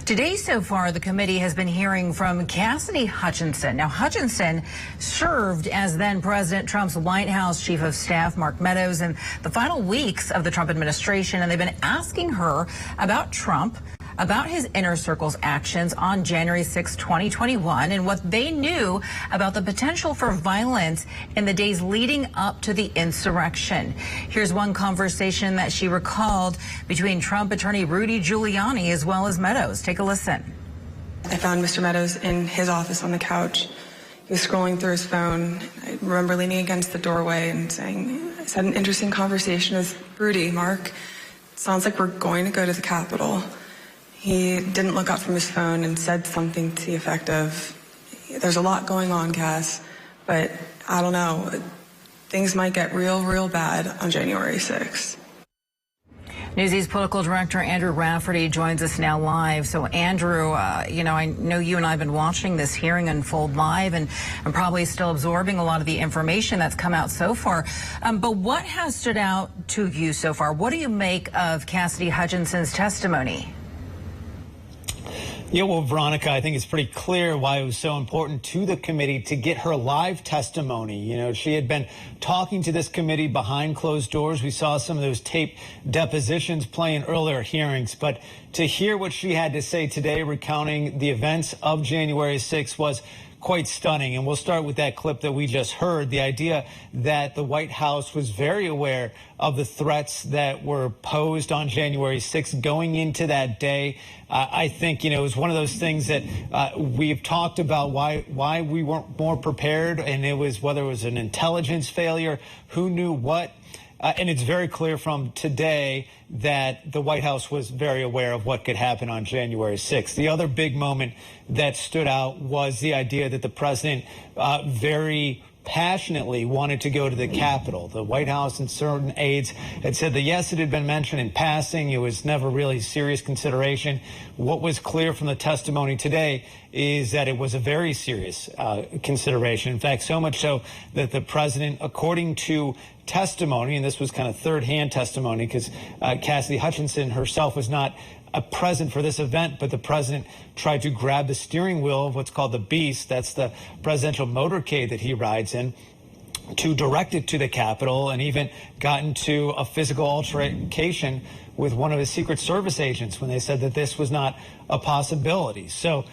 Today, so far, the committee has been hearing from Cassidy Hutchinson. Now, Hutchinson served as then President Trump's White House Chief of Staff, Mark Meadows, in the final weeks of the Trump administration, and they've been asking her about Trump, about his inner circle's actions on January 6, 2021, and what they knew about the potential for violence in the days leading up to the insurrection. Here's one conversation that she recalled between Trump attorney Rudy Giuliani as well as Meadows. Take a listen. I found Mr. Meadows in his office on the couch. He was scrolling through his phone. I remember leaning against the doorway and saying, I had an interesting conversation with Rudy. Mark, it sounds like we're going to go to the Capitol. He didn't look up from his phone and said something to the effect of, there's a lot going on, Cass, but I don't know. Things might get real bad on January 6th. Newsy's political director, Andrew Rafferty, joins us now live. So, Andrew, I know you and I have been watching this hearing unfold live, and I'm probably still absorbing a lot of the information that's come out so far. But what has stood out to you so far? What do you make of Cassidy Hutchinson's testimony? Yeah, well, Veronica, I think it's pretty clear why it was so important to the committee to get her live testimony. You know, she had been talking to this committee behind closed doors. We saw some of those taped depositions play in earlier hearings. But to hear what she had to say today, recounting the events of January 6th, was quite stunning. And we'll start with that clip that we just heard. The idea that the White House was very aware of the threats that were posed on January 6th going into that day. I think, it was one of those things that we've talked about why we weren't more prepared. And it was whether it was an intelligence failure, who knew what. And it's very clear from today that the White House was very aware of what could happen on January 6th. The other big moment that stood out was the idea that the president very passionately wanted to go to the Capitol. The White House and certain aides had said that, yes, it had been mentioned in passing. It was never really serious consideration. What was clear from the testimony today is that it was a very serious consideration. In fact, so much so that the president, according to testimony, and this was kind of third-hand testimony because Cassidy Hutchinson herself was not present for this event, but the president tried to grab the steering wheel of what's called the Beast. That's the presidential motorcade that he rides in, to direct it to the Capitol, and even got into a physical altercation with one of his Secret Service agents when they said that this was not a possibility. So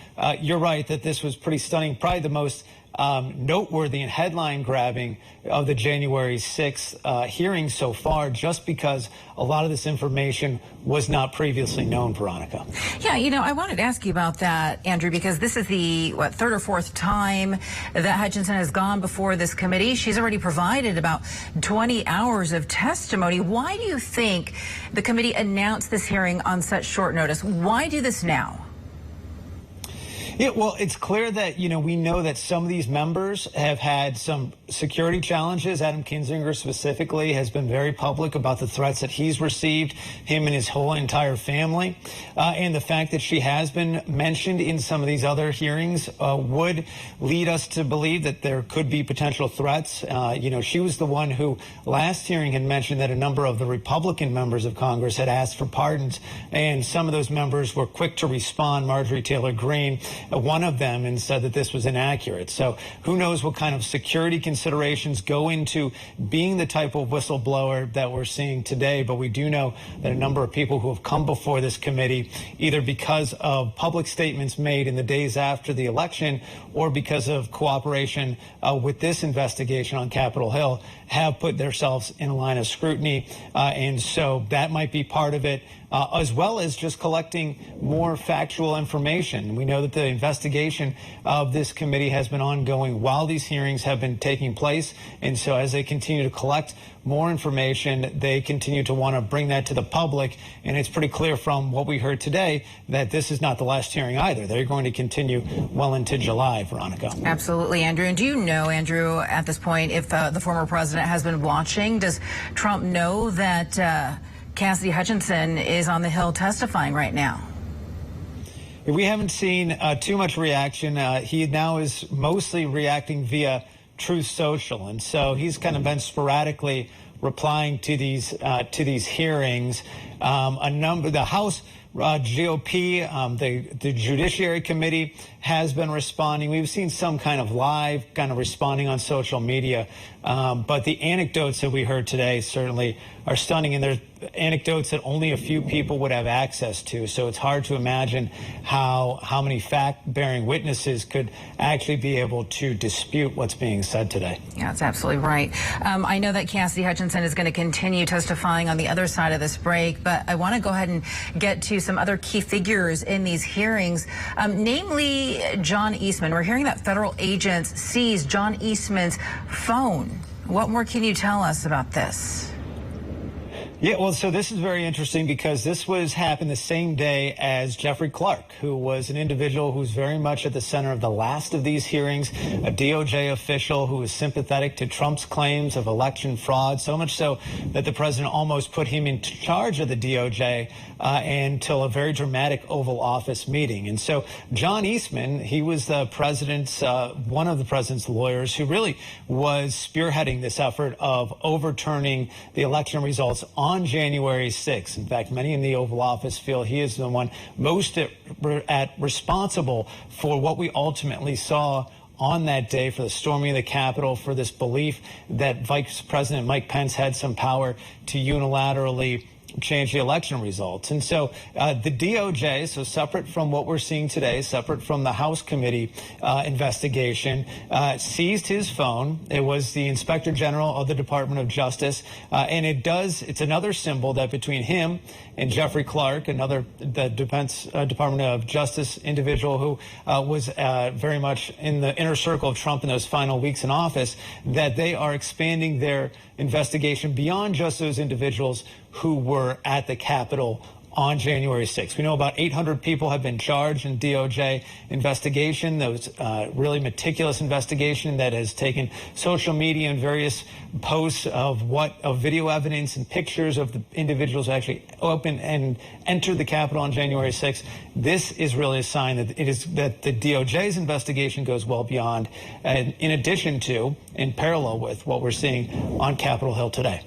you're right that this was pretty stunning, probably the most noteworthy and headline-grabbing of the January 6th hearing so far, just because a lot of this information was not previously known, Veronica. Yeah, I wanted to ask you about that, Andrew, because this is the, third or fourth time that Hutchinson has gone before this committee. She's already provided about 20 hours of testimony. Why do you think the committee announced this hearing on such short notice? Why do this now? Yeah, well, it's clear that, we know that some of these members have had some security challenges. Adam Kinzinger specifically has been very public about the threats that he's received, him and his whole entire family. And the fact that she has been mentioned in some of these other hearings would lead us to believe that there could be potential threats. She was the one who last hearing had mentioned that a number of the Republican members of Congress had asked for pardons, and some of those members were quick to respond. Marjorie Taylor Greene, one of them, and said that this was inaccurate. So who knows what kind of security considerations go into being the type of whistleblower that we're seeing today. But we do know that a number of people who have come before this committee, either because of public statements made in the days after the election or because of cooperation with this investigation on Capitol Hill, have put themselves in a line of scrutiny. And so that might be part of it, as well as just collecting more factual information. We know that the investigation of this committee has been ongoing while these hearings have been taking place. And so as they continue to collect more information, they continue to want to bring that to the public. And it's pretty clear from what we heard today that this is not the last hearing either. They're going to continue well into July, Veronica. Absolutely, Andrew. And do you know, Andrew, at this point, if the former president has been watching? Does Trump know that Cassidy Hutchinson is on the Hill testifying right now? We haven't seen too much reaction. He now is mostly reacting via Truth Social, and so he's kind of been sporadically replying to these hearings. The House GOP, the Judiciary Committee has been responding. We've seen some kind of live responding on social media. But the anecdotes that we heard today certainly are stunning, and there's anecdotes that only a few people would have access to. So it's hard to imagine how many fact-bearing witnesses could actually be able to dispute what's being said today. Yeah, that's absolutely right. I know that Cassidy Hutchinson is going to continue testifying on the other side of this break, but I want to go ahead and get to some other key figures in these hearings, namely John Eastman. We're hearing that federal agents seized John Eastman's phone. What more can you tell us about this? Yeah, well, so this is very interesting because this happened the same day as Jeffrey Clark, who was an individual who's very much at the center of the last of these hearings, a DOJ official who was sympathetic to Trump's claims of election fraud, so much so that the president almost put him in charge of the DOJ until a very dramatic Oval Office meeting. And so John Eastman, he was the president's, one of the president's lawyers who really was spearheading this effort of overturning the election results on January 6th. In fact, many in the Oval Office feel he is the one most responsible for what we ultimately saw on that day, for the storming of the Capitol, for this belief that Vice President Mike Pence had some power to unilaterally change the election results. And so the DOJ, so separate from what we're seeing today, separate from the House committee investigation, seized his phone. It was the Inspector General of the Department of Justice. And it's another symbol that between him and Jeffrey Clark, the Department of Justice individual who was very much in the inner circle of Trump in those final weeks in office, that they are expanding their investigation beyond just those individuals who were at the Capitol on January 6th. We know about 800 people have been charged in DOJ investigation, those really meticulous investigation that has taken social media and various posts of video evidence and pictures of the individuals who actually opened and entered the Capitol on January 6th. This is really a sign that that the DOJ's investigation goes well beyond, in addition to, in parallel with what we're seeing on Capitol Hill today.